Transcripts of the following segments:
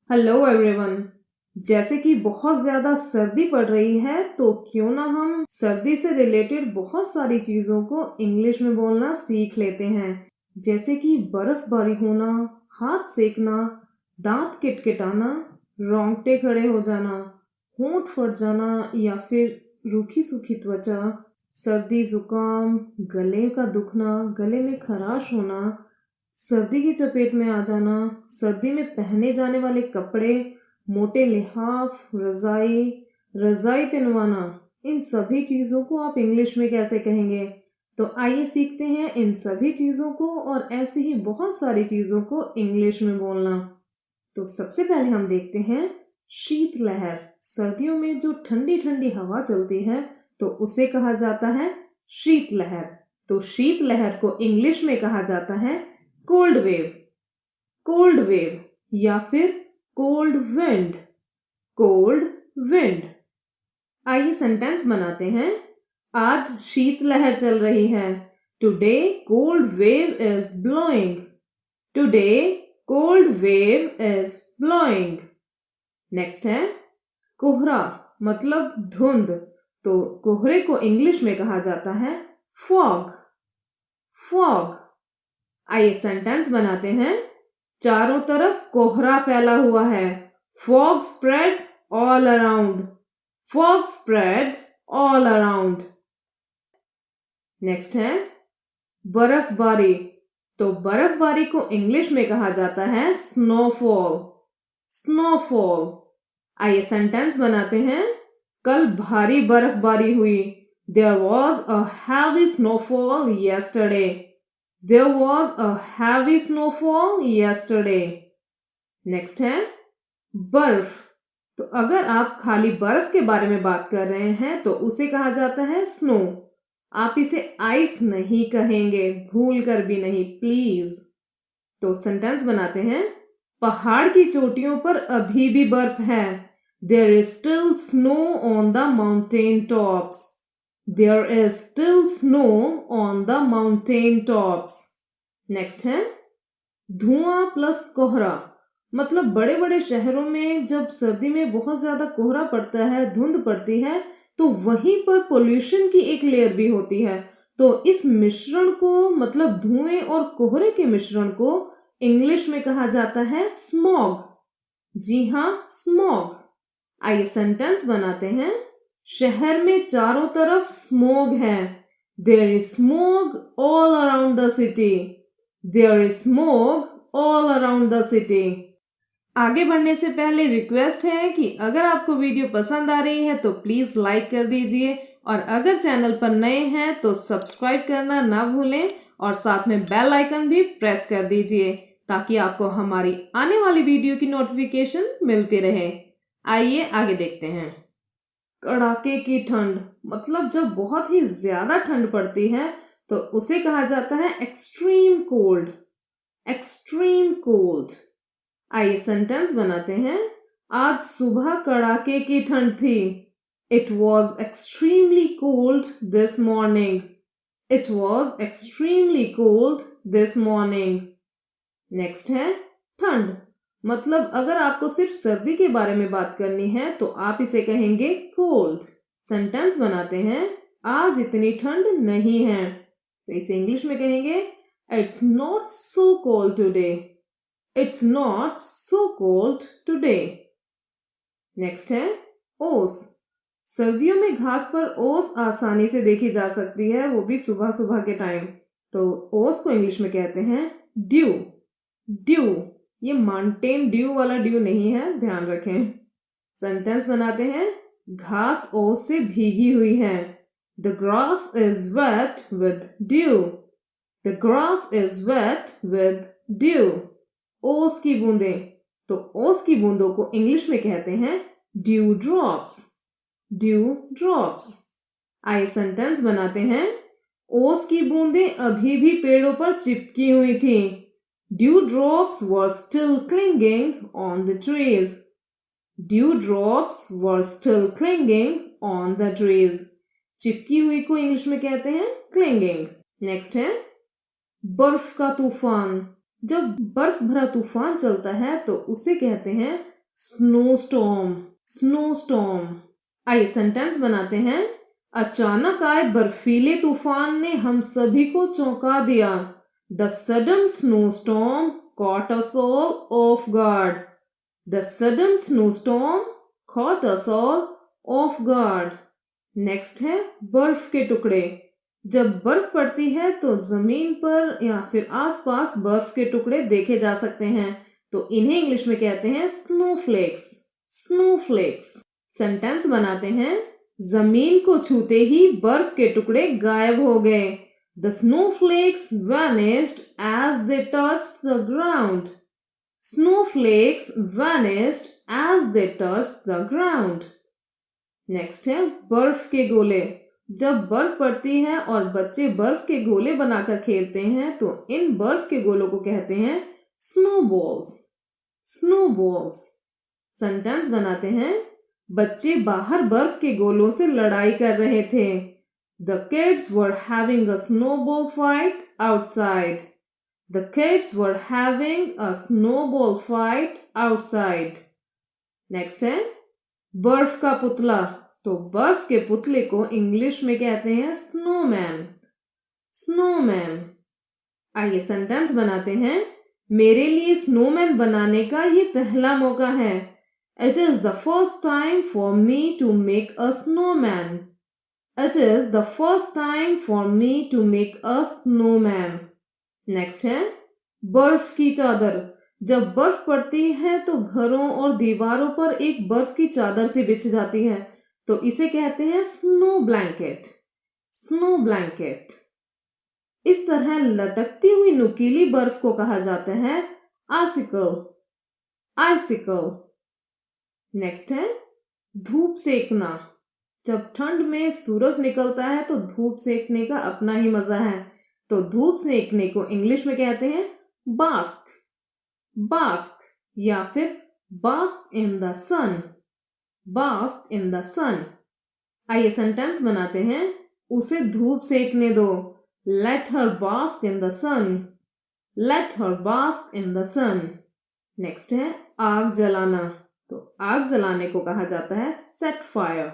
Hello everyone. जैसे कि बहुत ज्यादा सर्दी पड़ रही है तो क्यों ना हम सर्दी से रिलेटेड बहुत सारी चीजों को इंग्लिश में बोलना सीख लेते हैं। जैसे कि बर्फबारी होना, हाथ सेकना, दांत किटकिटाना, रोंगटे खड़े हो जाना, होंठ फट जाना या फिर रूखी सूखी त्वचा, सर्दी जुकाम, गले का दुखना, गले में खराश होना, सर्दी की चपेट में आ जाना, सर्दी में पहने जाने वाले कपड़े, मोटे लिहाफ, रजाई, रजाई पहनवाना, इन सभी चीजों को आप इंग्लिश में कैसे कहेंगे? तो आइए सीखते हैं इन सभी चीजों को और ऐसी ही बहुत सारी चीजों को इंग्लिश में बोलना। तो सबसे पहले हम देखते हैं शीतलहर। सर्दियों में जो ठंडी ठंडी हवा चलती है तो उसे कहा जाता है शीतलहर। तो शीतलहर को इंग्लिश में कहा जाता है कोल्ड वेव। कोल्ड वेव या फिर कोल्ड विंड। Cold wind. आइए सेंटेंस बनाते हैं। आज शीतलहर चल रही है। Today cold wave is blowing. Today cold wave is blowing. Next है कोहरा, मतलब धुंध। तो कोहरे को इंग्लिश में कहा जाता है फॉग। फॉग। आइए सेंटेंस बनाते हैं। चारों तरफ कोहरा फैला हुआ है। Fog spread all around. Fog spread all around. Next है बर्फबारी। तो बर्फबारी को इंग्लिश में कहा जाता है स्नोफॉल। स्नोफॉल। आइए सेंटेंस बनाते हैं। कल भारी बर्फबारी हुई। There was a heavy snowfall yesterday. There was a heavy snowfall yesterday. Next है बर्फ। तो अगर आप खाली बर्फ के बारे में बात कर रहे हैं तो उसे कहा जाता है स्नो। आप इसे आइस नहीं कहेंगे, भूल कर भी नहीं, प्लीज। तो सेंटेंस बनाते हैं। पहाड़ की चोटियों पर अभी भी बर्फ है। There is still snow on the mountain tops. There is still snow on the mountain tops. Next है धुआं प्लस कोहरा। मतलब बड़े बड़े शहरों में जब सर्दी में बहुत ज्यादा कोहरा पड़ता है, धुंध पड़ती है, तो वहीं पर पोल्यूशन की एक लेयर भी होती है। तो इस मिश्रण को, मतलब धुएं और कोहरे के मिश्रण को इंग्लिश में कहा जाता है स्मॉग। जी हाँ, स्मॉग। आइए सेंटेंस बनाते हैं। शहर में चारों तरफ स्मोग है। There is smog all around the city. There is smog all around the city. आगे बढ़ने से पहले रिक्वेस्ट है कि अगर आपको वीडियो पसंद आ रही है तो प्लीज लाइक कर दीजिए और अगर चैनल पर नए हैं तो सब्सक्राइब करना ना भूलें और साथ में बेल आइकन भी प्रेस कर दीजिए ताकि आपको हमारी आने वाली वीडियो की नोटिफिकेशन मिलती रहे। आइए आगे देखते हैं। कड़ाके की ठंड, मतलब जब बहुत ही ज्यादा ठंड पड़ती है तो उसे कहा जाता है एक्सट्रीम कोल्ड। Extreme cold. आइए सेंटेंस बनाते हैं। आज सुबह कड़ाके की ठंड थी। It was extremely cold this morning. It was extremely cold this morning. Next है ठंड। मतलब अगर आपको सिर्फ सर्दी के बारे में बात करनी है तो आप इसे कहेंगे कोल्ड। सेंटेंस बनाते हैं। आज इतनी ठंड नहीं है तो इसे इंग्लिश में कहेंगे it's not so cold today. It's not so cold today. Next है ओस। सर्दियों में घास पर ओस आसानी से देखी जा सकती है, वो भी सुबह सुबह के टाइम। तो ओस को इंग्लिश में कहते हैं ड्यू। ड्यू। ये माउंटेन ड्यू वाला ड्यू नहीं है, ध्यान रखें। सेंटेंस बनाते हैं। घास ओस से भीगी हुई है। The grass is wet with dew. The grass is wet with dew. ओस की बूंदें। तो ओस की बूंदों को इंग्लिश में कहते हैं ड्यू ड्रॉप्स। Due drops. आइए सेंटेंस बनाते हैं। ओस की बूंदें अभी भी पेड़ों पर चिपकी हुई थी। Dewdrops were still clinging on the trees. Dewdrops were still clinging on the trees. चिपकी हुई को इंग्लिश में कहते हैं clinging. नेक्स्ट है बर्फ का तूफान। जब बर्फ भरा तूफान चलता है तो उसे कहते हैं स्नोस्टॉर्म, स्नोस्टॉर्म। आइए सेंटेंस बनाते हैं। अचानक आए बर्फीले तूफान ने हम सभी को चौंका दिया। The sudden snowstorm caught us all off guard. The sudden snowstorm caught us all off guard. Next है बर्फ के टुकड़े। जब बर्फ पड़ती है तो जमीन पर या फिर आसपास बर्फ के टुकड़े देखे जा सकते हैं, तो इन्हें इंग्लिश में कहते हैं स्नोफ्लेक्स, स्नोफ्लेक्स। सेंटेंस बनाते हैं। जमीन को छूते ही बर्फ के टुकड़े गायब हो गए। The snowflakes vanished as they touched the ground. Snowflakes vanished as they touched the ground. Next है बर्फ के गोले। जब बर्फ पड़ती है और बच्चे बर्फ के गोले बनाकर खेलते हैं तो इन बर्फ के गोलों को कहते हैं स्नोबॉल्स, स्नोबॉल्स। सेंटेंस बनाते हैं। बच्चे बाहर बर्फ के गोलों से लड़ाई कर रहे थे। The kids were having a snowball fight outside. The kids were having a snowball fight outside. Next है बर्फ का पुतला। तो बर्फ के पुतले को इंग्लिश में कहते हैं स्नोमैन, स्नोमैन। आइए सेंटेंस बनाते हैं। मेरे लिए स्नोमैन बनाने का ये पहला मौका है। It is the first time for me to make a snowman. It is the first time for me to make a snowman. Next है बर्फ की चादर। जब बर्फ पड़ती है तो घरों और दीवारों पर एक बर्फ की चादर सी बिछ जाती है, तो इसे कहते हैं स्नो ब्लैंकेट, स्नो ब्लैंकेट। इस तरह लटकती हुई नुकीली बर्फ को कहा जाता है आइसिकल, आइसिकल। नेक्स्ट है धूप सेकना। जब ठंड में सूरज निकलता है तो धूप सेकने का अपना ही मजा है, तो धूप सेकने को इंग्लिश में कहते हैं बास्क, बास्क या फिर bask in the sun, bask in the sun. आइए सेंटेंस बनाते हैं। उसे धूप सेकने दो। Let her bask in the sun, let her bask in the sun. Next है आग जलाना। तो आग जलाने को कहा जाता है सेट फायर।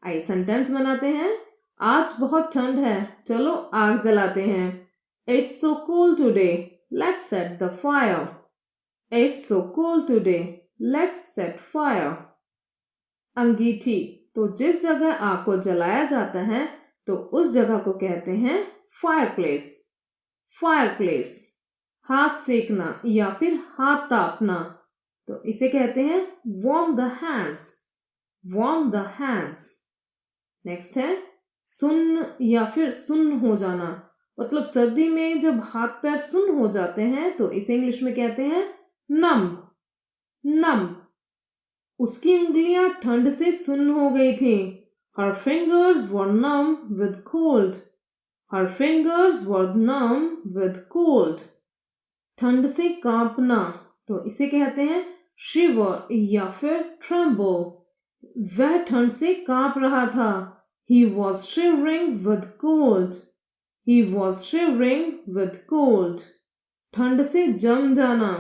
आइए सेंटेंस बनाते हैं। आज बहुत ठंड है, चलो आग जलाते हैं। It's so cold today, let's set the fire. It's so cold today, let's set fire. अंगीठी। तो जिस जगह आग को जलाया जाता है तो उस जगह को कहते हैं फायरप्लेस, फायरप्लेस। हाथ सेकना या फिर हाथ तापना, तो इसे कहते हैं warm the hands, warm the hands. Next है सुन्न या फिर सुन्न हो जाना। मतलब सर्दी में जब हाथ पैर सुन्न हो जाते हैं तो इसे इंग्लिश में कहते हैं नम्ब, नम्ब। उसकी उंगलियां ठंड से सुन्न हो गई थी। Her fingers were numb with cold. Her fingers were numb with cold. ठंड से कांपना, तो इसे कहते हैं shiver या फिर tremble. वह ठंड से कांप रहा था। He was shivering with cold. He was shivering with cold. ठंड से जम जाना,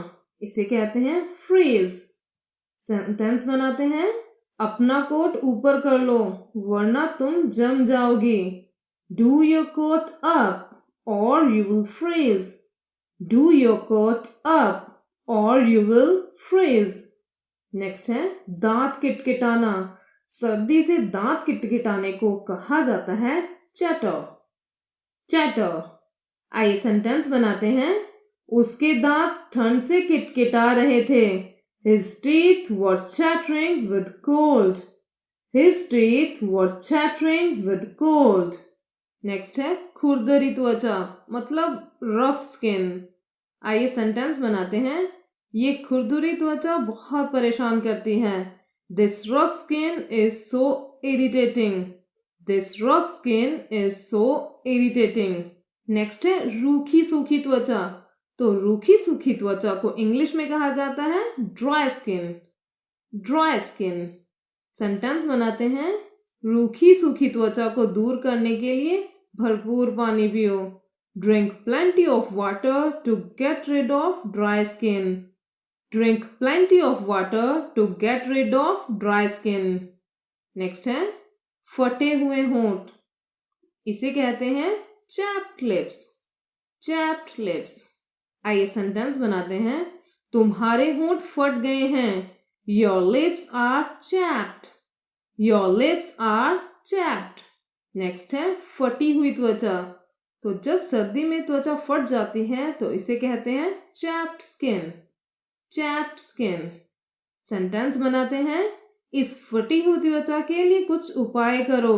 इसे कहते हैं freeze. सेंटेंस बनाते हैं। अपना कोट ऊपर कर लो वरना तुम जम जाओगी। Do your coat up or you will freeze, do your coat up or you will freeze. Next है दांत किटकिटाना। सर्दी से दांत किटकिटाने को कहा जाता है चैटर, चैटर। आइए सेंटेंस बनाते हैं। उसके दांत ठंड से किटकिटा रहे थे। His teeth were chattering with cold. His teeth were chattering with cold. Next है खुरदरी त्वचा, मतलब रफ स्किन। आइए सेंटेंस बनाते हैं। ये खुरदरी त्वचा बहुत परेशान करती है। This rough skin is so irritating. This rough skin is so irritating. Next है रूखी सूखी त्वचा। तो रूखी सूखी त्वचा को इंग्लिश में कहा जाता है dry skin, dry skin. Sentence बनाते हैं। रूखी सूखी त्वचा को दूर करने के लिए भरपूर पानी पियो। Drink plenty of water to get rid of dry skin. Drink plenty of water to get rid of dry skin. Next है फटे हुए होंठ, इसे कहते हैं chapped lips. Chapped lips. आइए सेंटेंस बनाते हैं. तुम्हारे होंठ फट गए हैं. Your lips are chapped. Your lips are chapped. Next है फटी हुई त्वचा. तो जब सर्दी में त्वचा फट जाती है तो इसे कहते हैं chapped skin. Chapped skin. Sentence बनाते हैं. इस फटी हुई त्वचा के लिए कुछ उपाय करो.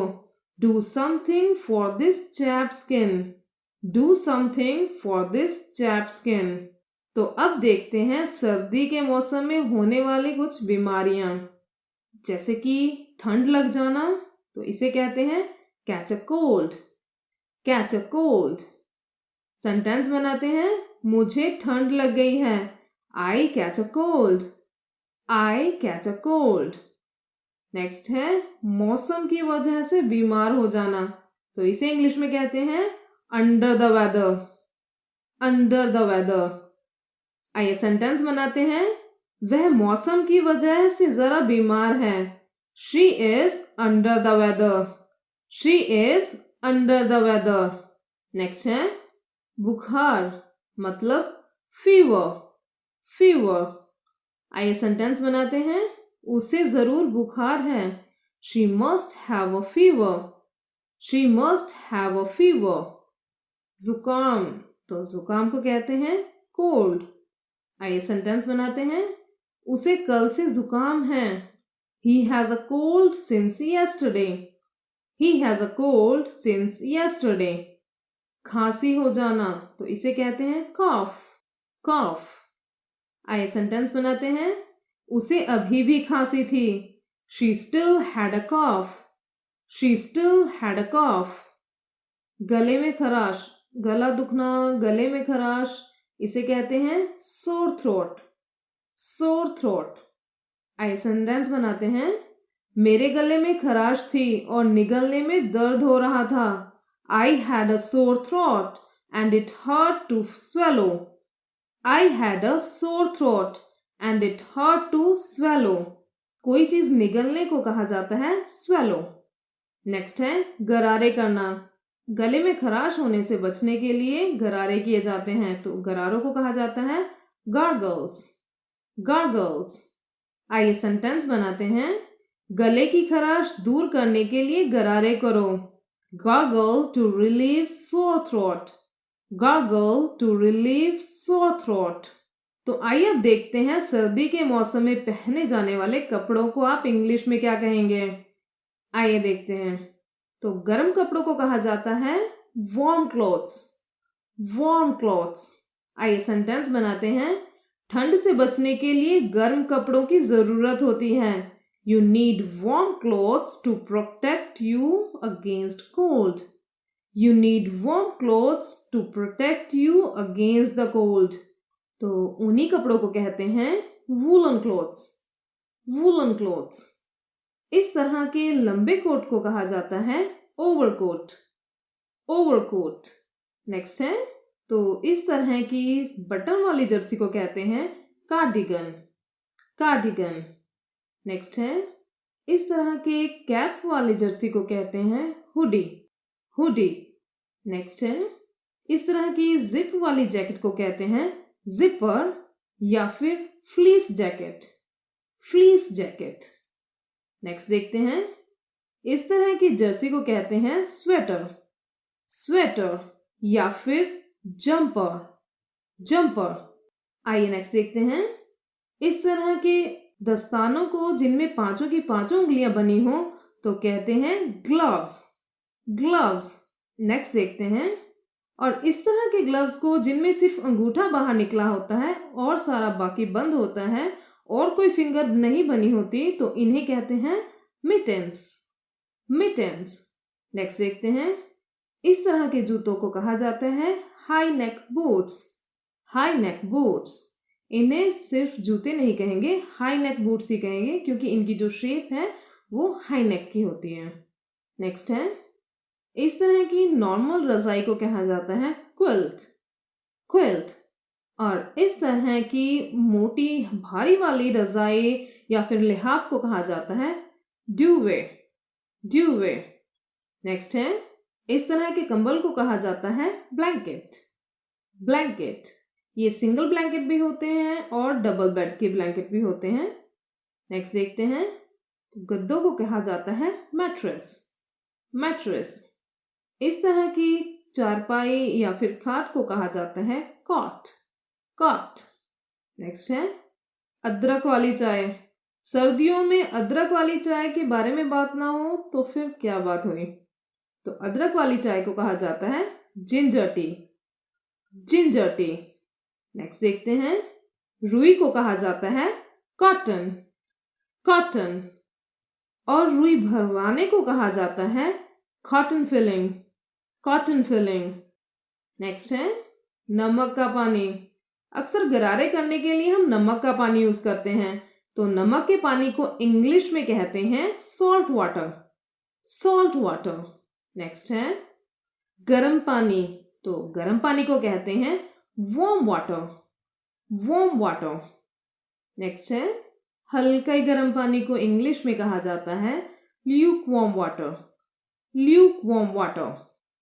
Do something for this chapped skin. Do something for this chapped skin. तो अब देखते हैं सर्दी के मौसम में होने वाली कुछ बीमारियां. जैसे कि ठंड लग जाना, तो इसे कहते हैं catch a cold. Catch a cold. Sentence बनाते हैं. मुझे ठंड लग गई है. I catch a cold. I catch a cold. Next है मौसम की वजह से बीमार हो जाना, तो इसे इंग्लिश में कहते हैं under the weather. Under the weather. आइए सेंटेंस बनाते हैं. वह मौसम की वजह से जरा बीमार है. She is under the weather. She is under the weather. Next है बुखार, मतलब फीवर. फीवर. आइए सेंटेंस बनाते हैं. उसे जरूर बुखार है. She must have a fever. She must have a fever. जुकाम, तो जुकाम को कहते हैं कोल्ड. आइए सेंटेंस बनाते हैं. उसे कल से जुकाम है. He has a cold since yesterday. He has a cold since yesterday. खांसी हो जाना, तो इसे कहते हैं cough. cough. आइए सेंटेंस बनाते हैं. उसे अभी भी खांसी थी. She still had a cough. She still had a cough. गले में खराश, गला दुखना, गले में खराश, इसे कहते हैं sore throat. sore throat. आइए सेंटेंस बनाते हैं. मेरे गले में खराश थी और निगलने में दर्द हो रहा था. I had a sore throat and it hurt to swallow. I had a sore throat and it hurt to swallow. कोई चीज निगलने को कहा जाता है swallow. नेक्स्ट है गरारे करना. गले में खराश होने से बचने के लिए गरारे किए जाते हैं, तो गरारों को कहा जाता है gargles. gargles. आइए सेंटेंस बनाते हैं. गले की खराश दूर करने के लिए गरारे करो. Gargle to relieve sore throat. Gargle to relieve sore throat. तो आइए अब देखते हैं सर्दी के मौसम में पहने जाने वाले कपड़ों को आप इंग्लिश में क्या कहेंगे. आइए देखते हैं. तो गर्म कपड़ों को कहा जाता है warm clothes. warm clothes. आइए सेंटेंस बनाते हैं. ठंड से बचने के लिए गर्म कपड़ों की जरूरत होती है. You need warm clothes to protect you against cold. You need warm clothes to protect you against the cold. तो उन्हीं कपड़ों को कहते हैं woolen clothes. woolen clothes. इस तरह के लंबे कोट को कहा जाता है overcoat. overcoat. नेक्स्ट है. तो इस तरह की बटन वाली जर्सी को कहते हैं कार्डिगन. कार्डिगन. नेक्स्ट है. इस तरह के कैप वाली जर्सी को कहते हैं हुडी. हुडी. नेक्स्ट है. इस तरह की जिप वाली जैकेट को कहते हैं जिपर या फिर fleece jacket. Fleece jacket. Next देखते हैं. इस तरह की जर्सी को कहते हैं स्वेटर. स्वेटर या फिर जंपर. जंपर. आइए नेक्स्ट देखते हैं. इस तरह के दस्तानों को जिनमें पांचों की पांचों उंगलियां बनी हो तो कहते हैं ग्लव्स. ग्लव्स. नेक्स्ट देखते हैं. और इस तरह के ग्लव्स को जिनमें सिर्फ अंगूठा बाहर निकला होता है और सारा बाकी बंद होता है और कोई फिंगर नहीं बनी होती, तो इन्हें कहते हैं मिटेंस. मिटेंस. नेक्स्ट देखते हैं. इस तरह के जूतों को कहा जाता है high neck boots. High neck boots. इन्हें सिर्फ जूते नहीं कहेंगे, हाई नेक बूट्स ही कहेंगे, क्योंकि इनकी जो शेप है वो हाई नेक की होती है. नेक्स्ट है. इस तरह की नॉर्मल रजाई को कहा जाता है क्विल्ट. क्विल्ट. और इस तरह की मोटी भारी वाली रजाई या फिर लिहाफ को कहा जाता है duvet, duvet। नेक्स्ट है, इस तरह के कंबल को कहा जाता है ब्लैंकेट, ब्लैंकेट। ये सिंगल ब्लैंकेट भी होते हैं और डबल बेड के ब्लैंकेट भी होते हैं। नेक्स्ट देखते हैं, तो गद्दों को कहा जाता है मैट्रेस, मैट्रेस। इस तरह की चारपाई या फिर खाट को कहा जाता है कॉट, कॉट। नेक्स्ट है, अदरक वाली चाय। सर्दियों में अदरक वाली चाय के बारे में बात ना हो तो फिर क्या बात हुई। तो अदरक वाली चाय को कहा जाता है ginger tea, ginger tea. Next देखते हैं, रुई को कहा जाता है कॉटन, कॉटन। और रुई भरवाने को कहा जाता है cotton filling, cotton filling. Next है, नमक का पानी। अक्सर गरारे करने के लिए हम नमक का पानी यूज करते हैं, तो नमक के पानी को इंग्लिश में कहते हैं salt water, salt water. Next है, गर्म पानी। तो गर्म पानी को कहते हैं warm water, warm water. Next है, हल्का ही गर्म पानी को इंग्लिश में कहा जाता है Luke warm water, Luke warm water.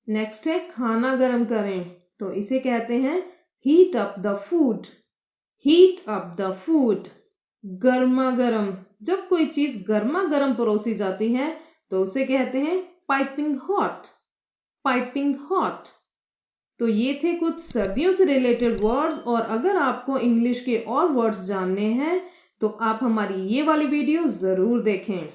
Next है, खाना गर्म करें, तो इसे कहते हैं heat up the food, heat up the food. गर्मा गर्म, जब कोई चीज गर्मा गर्म परोसी जाती है तो उसे कहते हैं पाइपिंग हॉट, पाइपिंग हॉट। तो ये थे कुछ सर्दियों से रिलेटेड वर्ड्स, और अगर आपको इंग्लिश के और वर्ड्स जानने हैं तो आप हमारी ये वाली वीडियो जरूर देखें।